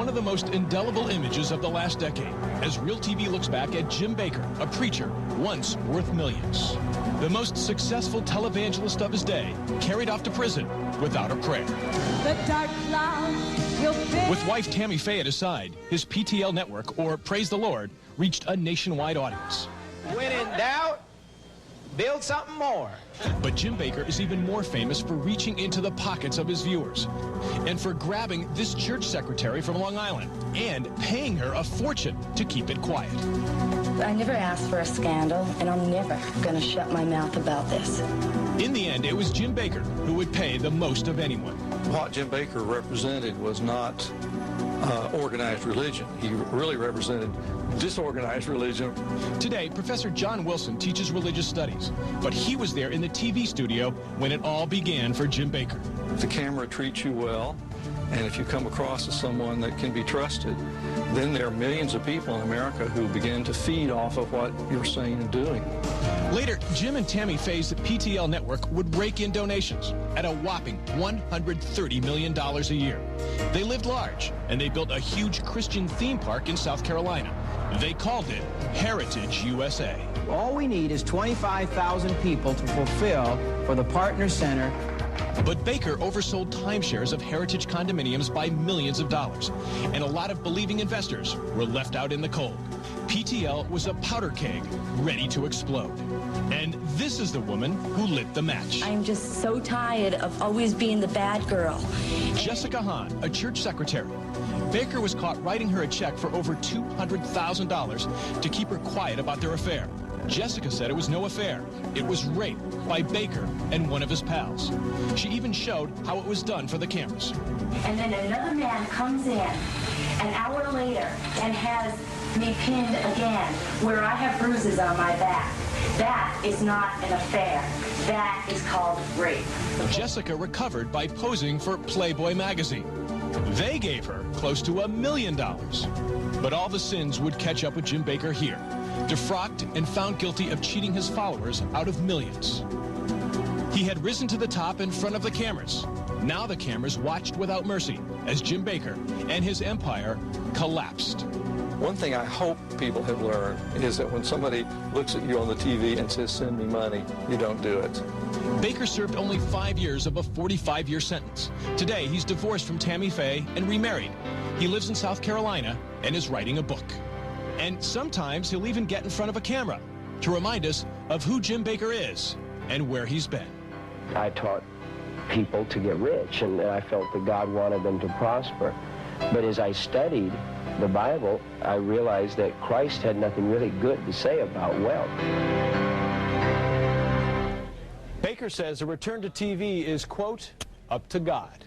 one of the most indelible images of the last decade as Real TV looks back at Jim Bakker, a preacher once worth millions. The most successful televangelist of his day, carried off to prison without a prayer. The dark cloud will fade. With wife Tammy Faye at his side, his PTL network, or Praise the Lord, reached a nationwide audience. When in doubt, build something more. But Jim Bakker is even more famous for reaching into the pockets of his viewers and for grabbing this church secretary from Long Island and paying her a fortune to keep it quiet. I never asked for a scandal, and I'm never going to shut my mouth about this. In the end, it was Jim Bakker who would pay the most of anyone. What Jim Bakker represented was not organized religion. He really represented disorganized religion. Today, Professor John Wilson teaches religious studies, but he was there in the TV studio when it all began for Jim Bakker. If the camera treats you well, and if you come across as someone that can be trusted, then there are millions of people in America who begin to feed off of what you're saying and doing. Later, Jim and Tammy Faye's PTL network would rake in donations at a whopping $130 million a year. They lived large, and they built a huge Christian theme park in South Carolina. They called it Heritage USA. All we need is 25,000 people to fulfill for the Partner Center. But Bakker oversold timeshares of Heritage condominiums by millions of dollars, and a lot of believing investors were left out in the cold. PTL was a powder keg ready to explode. And this is the woman who lit the match. I'm just so tired of always being the bad girl. Jessica Hahn, a church secretary. Bakker was caught writing her a check for over $200,000 to keep her quiet about their affair. Jessica said it was no affair. It was rape by Bakker and one of his pals. She even showed how it was done for the cameras. And then another man comes in an hour later and has me pinned again, where I have bruises on my back. That is not an affair. That is called rape. Jessica recovered by posing for Playboy magazine. They gave her close to $1 million. But all the sins would catch up with Jim Bakker here, defrocked and found guilty of cheating his followers out of millions. He had risen to the top in front of the cameras. Now the cameras watched without mercy as Jim Bakker and his empire collapsed. One thing I hope people have learned is that when somebody looks at you on the TV and says, "Send me money," you don't do it. Bakker served only 5 years of a 45-year sentence. Today, he's divorced from Tammy Faye and remarried. He lives in South Carolina and is writing a book. And sometimes he'll even get in front of a camera to remind us of who Jim Bakker is and where he's been. I taught people to get rich, and I felt that God wanted them to prosper. But as I studied the Bible, I realized that Christ had nothing really good to say about wealth. Bakker says a return to TV is, quote, up to God.